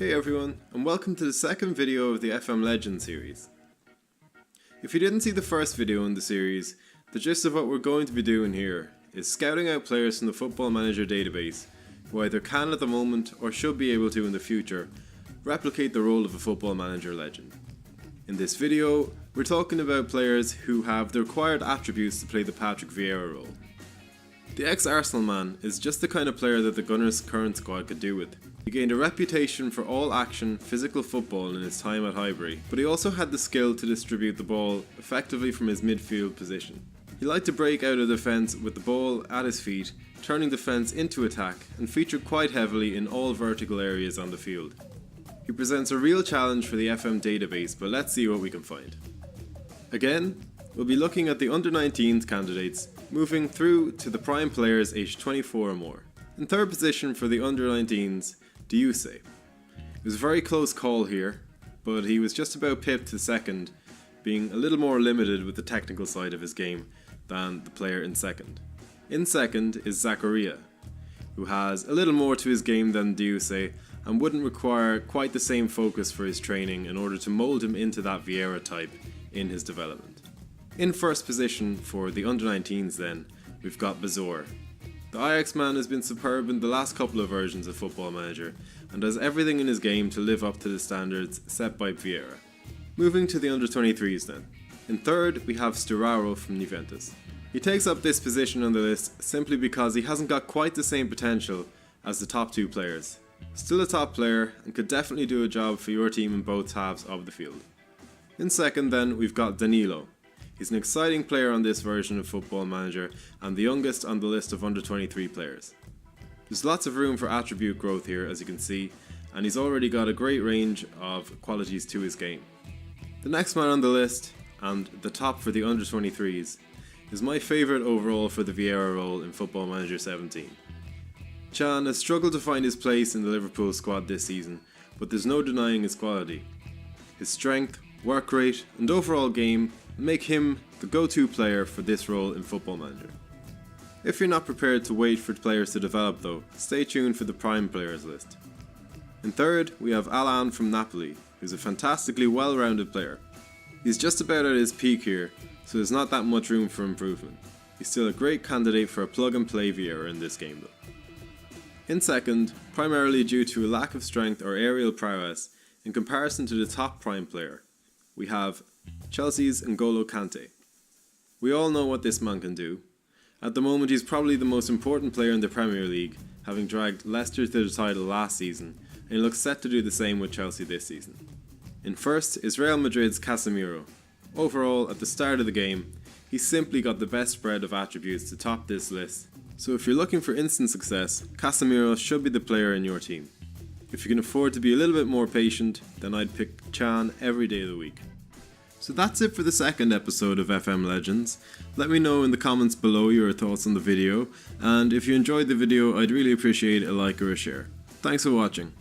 Hey everyone, and welcome to the second video of the FM Legends series. If you didn't see the first video in the series, the gist of what we're going to be doing here is scouting out players from the Football Manager database who either can at the moment or should be able to in the future replicate the role of a Football Manager legend. In this video, we're talking about players who have the required attributes to play the Patrick Vieira role. The ex-Arsenal man is just the kind of player that the Gunners' current squad could do with. He gained a reputation for all-action, physical football in his time at Highbury, but he also had the skill to distribute the ball effectively from his midfield position. He liked to break out of defence with the ball at his feet, turning defence into attack, and featured quite heavily in all vertical areas on the field. He presents a real challenge for the FM database, but let's see what we can find. Again, we'll be looking at the under-19s candidates, moving through to the prime players aged 24 or more. In third position for the under-19s, Danilo. It was a very close call here, but he was just about pipped to second, being a little more limited with the technical side of his game than the player in second. In second is Zakaria, who has a little more to his game than Danilo and wouldn't require quite the same focus for his training in order to mould him into that Vieira type in his development. In first position for the under-19s then, we've got Bazor. The Ajax man has been superb in the last couple of versions of Football Manager and has everything in his game to live up to the standards set by Vieira. Moving to the under-23s then. In third we have Sturaro from Juventus. He takes up this position on the list simply because he hasn't got quite the same potential as the top two players. Still a top player and could definitely do a job for your team in both halves of the field. In second then we've got Danilo. He's an exciting player on this version of Football Manager and the youngest on the list of under-23 players. There's lots of room for attribute growth here, as you can see, and he's already got a great range of qualities to his game. The next man on the list, and the top for the under-23s, is my favourite overall for the Vieira role in Football Manager 17. Can has struggled to find his place in the Liverpool squad this season, but there's no denying his quality. His strength, work rate and overall game make him the go-to player for this role in Football Manager. If you're not prepared to wait for players to develop though, stay tuned for the prime players list. In third, we have Alan from Napoli, who's a fantastically well-rounded player. He's just about at his peak here, so there's not that much room for improvement. He's still a great candidate for a plug-and-play Vieira in this game though. In second, primarily due to a lack of strength or aerial prowess in comparison to the top prime player, we have Chelsea's N'Golo Kante. We all know what this man can do. At the moment he's probably the most important player in the Premier League, having dragged Leicester to the title last season, and he looks set to do the same with Chelsea this season. In first is Real Madrid's Casemiro. Overall, at the start of the game, he's simply got the best spread of attributes to top this list, so if you're looking for instant success, Casemiro should be the player in your team. If you can afford to be a little bit more patient, then I'd pick Can every day of the week. So that's it for the second episode of FM Legends. Let me know in the comments below your thoughts on the video, and if you enjoyed the video I'd really appreciate a like or a share. Thanks for watching.